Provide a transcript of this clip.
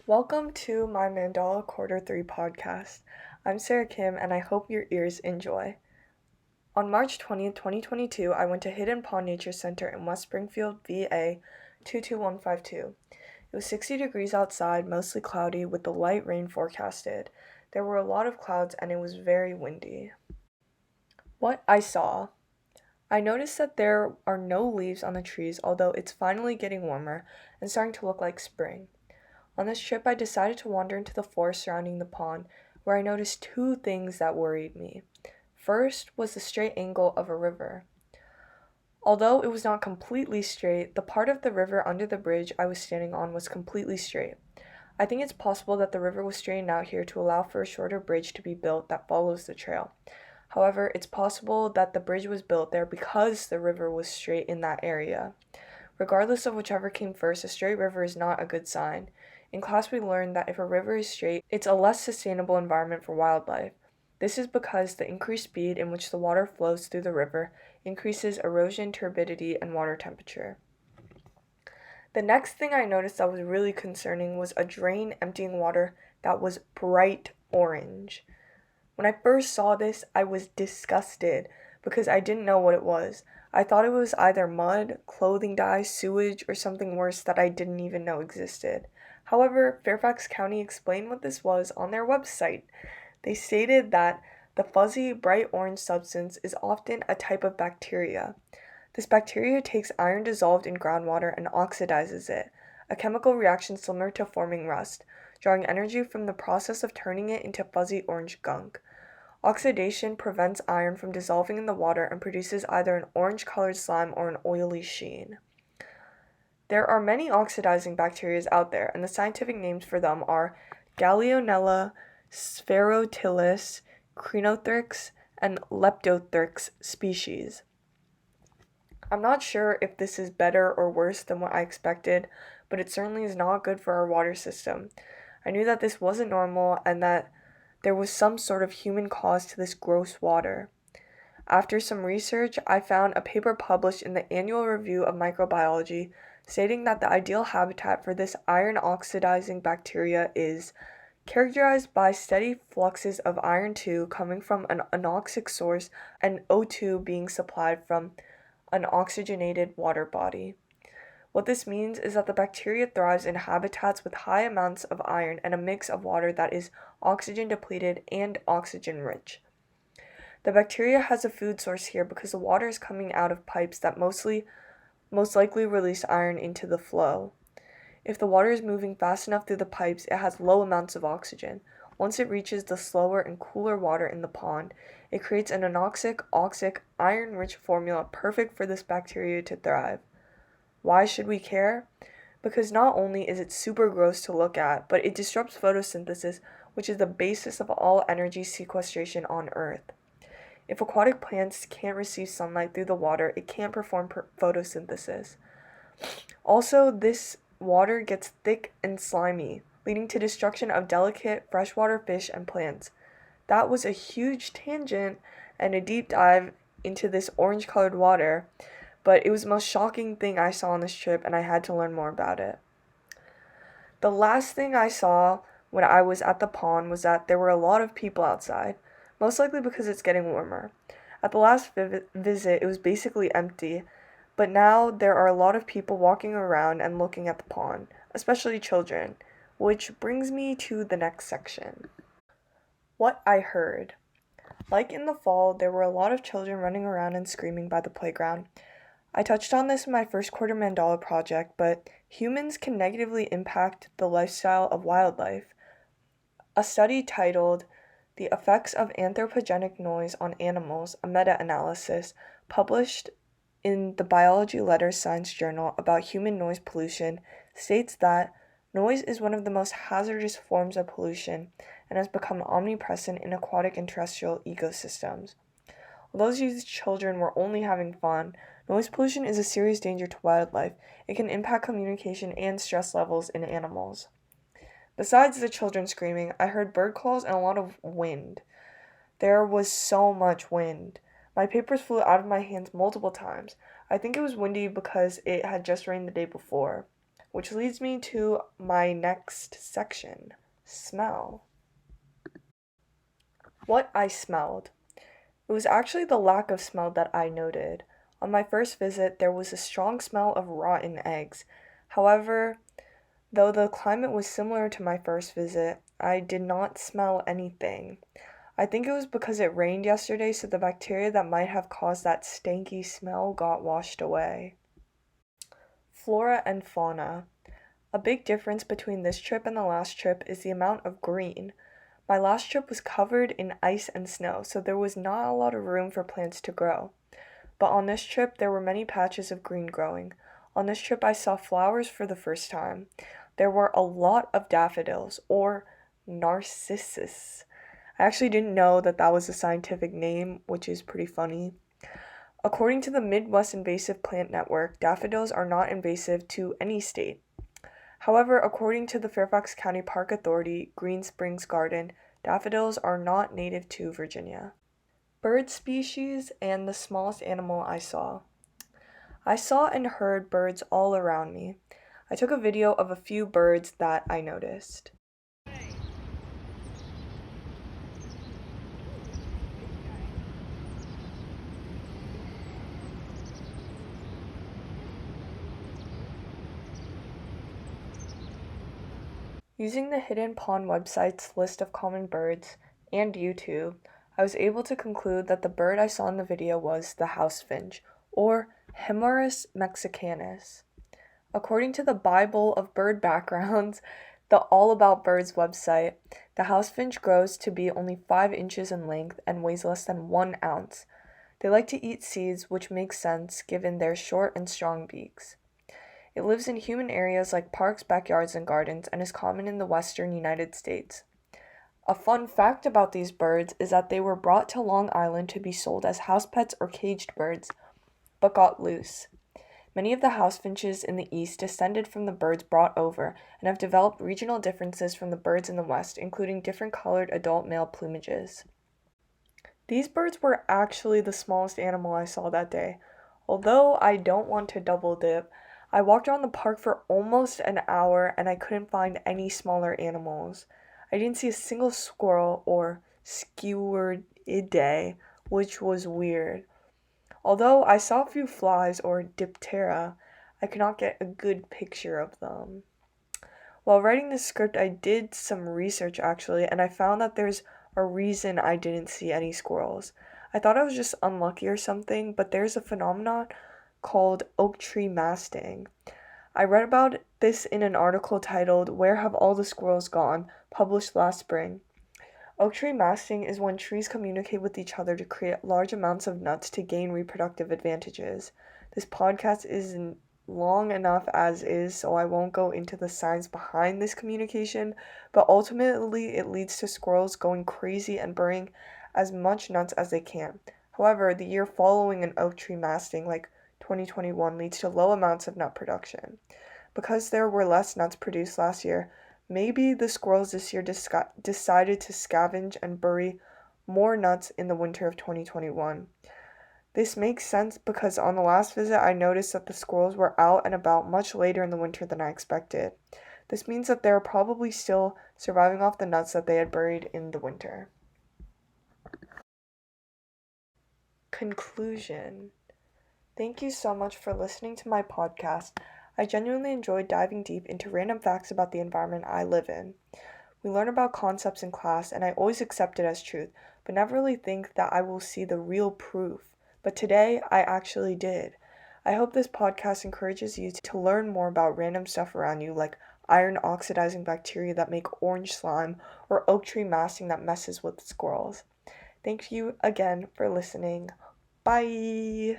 Welcome to my Mandala Quarter 3 podcast. I'm Sarah Kim and I hope your ears enjoy. On March 20th, 2022, I went to Hidden Pond Nature Center in West Springfield, VA 22152. It was 60 degrees outside, mostly cloudy, with the light rain forecasted. There were a lot of clouds and it was very windy. What I saw. I noticed that there are no leaves on the trees, although it's finally getting warmer and starting to look like spring. On this trip, I decided to wander into the forest surrounding the pond, where I noticed two things that worried me. First was the straight angle of a river. Although it was not completely straight, the part of the river under the bridge I was standing on was completely straight. I think it's possible that the river was straightened out here to allow for a shorter bridge to be built that follows the trail. However, it's possible that the bridge was built there because the river was straight in that area. Regardless of whichever came first, a straight river is not a good sign. In class, we learned that if a river is straight, it's a less sustainable environment for wildlife. This is because the increased speed in which the water flows through the river increases erosion, turbidity, and water temperature. The next thing I noticed that was really concerning was a drain emptying water that was bright orange. When I first saw this, I was disgusted because I didn't know what it was. I thought it was either mud, clothing dye, sewage, or something worse that I didn't even know existed. However, Fairfax County explained what this was on their website. They stated that the fuzzy, bright orange substance is often a type of bacteria. This bacteria takes iron dissolved in groundwater and oxidizes it, a chemical reaction similar to forming rust, drawing energy from the process of turning it into fuzzy orange gunk. Oxidation prevents iron from dissolving in the water and produces either an orange-colored slime or an oily sheen. There are many oxidizing bacteria out there, and the scientific names for them are Gallionella, Sphaerotylis, Crenothrix, and Leptothrix species. I'm not sure if this is better or worse than what I expected, but it certainly is not good for our water system. I knew that this wasn't normal and that there was some sort of human cause to this gross water. After some research, I found a paper published in the Annual Review of Microbiology stating that the ideal habitat for this iron-oxidizing bacteria is characterized by steady fluxes of iron 2 coming from an anoxic source and O2 being supplied from an oxygenated water body. What this means is that the bacteria thrives in habitats with high amounts of iron and a mix of water that is oxygen depleted and oxygen rich. The bacteria has a food source here because the water is coming out of pipes that most likely release iron into the flow. If the water is moving fast enough through the pipes, it has low amounts of oxygen. Once it reaches the slower and cooler water in the pond, it creates an anoxic, oxic, iron-rich formula perfect for this bacteria to thrive. Why should we care? Because not only is it super gross to look at, but it disrupts photosynthesis, which is the basis of all energy sequestration on Earth. If aquatic plants can't receive sunlight through the water, it can't perform photosynthesis. Also, this water gets thick and slimy, leading to destruction of delicate freshwater fish and plants. That was a huge tangent and a deep dive into this orange-colored water, but it was the most shocking thing I saw on this trip, and I had to learn more about it. The last thing I saw when I was at the pond was that there were a lot of people outside, most likely because it's getting warmer. At the last visit, it was basically empty, but now there are a lot of people walking around and looking at the pond, especially children, which brings me to the next section. What I heard. Like in the fall, there were a lot of children running around and screaming by the playground. I touched on this in my first quarter mandala project, but humans can negatively impact the lifestyle of wildlife. A study titled The Effects of Anthropogenic Noise on Animals, a meta-analysis, published in the Biology Letters Science Journal about human noise pollution, states that noise is one of the most hazardous forms of pollution and has become omnipresent in aquatic and terrestrial ecosystems. Although these children were only having fun, noise pollution is a serious danger to wildlife. It can impact communication and stress levels in animals. Besides the children screaming, I heard bird calls and a lot of wind. There was so much wind. My papers flew out of my hands multiple times. I think it was windy because it had just rained the day before. which leads me to my next section, smell. What I smelled. It was actually the lack of smell that I noted. On my first visit, there was a strong smell of rotten eggs. However, though the climate was similar to my first visit, I did not smell anything. I think it was because it rained yesterday, so the bacteria that might have caused that stanky smell got washed away. Flora and fauna. A big difference between this trip and the last trip is the amount of green. My last trip was covered in ice and snow, so there was not a lot of room for plants to grow. But on this trip, there were many patches of green growing. On this trip, I saw flowers for the first time. There were a lot of daffodils, or narcissus. I actually didn't know that that was a scientific name, which is pretty funny. According to the Midwest Invasive Plant Network, daffodils are not invasive to any state. However, according to the Fairfax County Park Authority Green Springs Garden, daffodils are not native to Virginia. Bird species and the smallest animal I saw. I saw and heard birds all around me. I took a video of a few birds that I noticed. Using the Hidden Pond website's list of common birds and YouTube, I was able to conclude that the bird I saw in the video was the house finch, or Hemorrhous mexicanus. According to the Bible of Bird Backgrounds, the All About Birds website, the house finch grows to be only 5 inches in length and weighs less than 1 ounce. They like to eat seeds, which makes sense given their short and strong beaks. It lives in human areas like parks, backyards, and gardens, and is common in the western United States. A fun fact about these birds is that they were brought to Long Island to be sold as house pets or caged birds, but got loose. Many of the house finches in the east descended from the birds brought over and have developed regional differences from the birds in the west, including different colored adult male plumages. These birds were actually the smallest animal I saw that day. Although I don't want to double dip, I walked around the park for almost an hour and I couldn't find any smaller animals. I didn't see a single squirrel or squirrelidae, which was weird. Although I saw a few flies or diptera, I could not get a good picture of them. While writing this script, I did some research actually, and I found that there's a reason I didn't see any squirrels. I thought I was just unlucky or something, but there's a phenomenon called oak tree masting. I read about this in an article titled "Where Have All the Squirrels Gone?" published last spring. Oak tree masting is when trees communicate with each other to create large amounts of nuts to gain reproductive advantages. This podcast isn't long enough as is, so I won't go into the science behind this communication, but ultimately it leads to squirrels going crazy and burying as much nuts as they can. However, the year following an oak tree masting, like 2021, leads to low amounts of nut production. Because there were less nuts produced last year, maybe the squirrels this year decided to scavenge and bury more nuts in the winter of 2021. This makes sense because on the last visit I noticed that the squirrels were out and about much later in the winter than I expected. This means that they are probably still surviving off the nuts that they had buried in the winter. Conclusion. Thank you so much for listening to my podcast. I genuinely enjoyed diving deep into random facts about the environment I live in. We learn about concepts in class, and I always accept it as truth, but never really think that I will see the real proof. But today, I actually did. I hope this podcast encourages you to learn more about random stuff around you, like iron oxidizing bacteria that make orange slime, or oak tree masting that messes with squirrels. Thank you again for listening. Bye!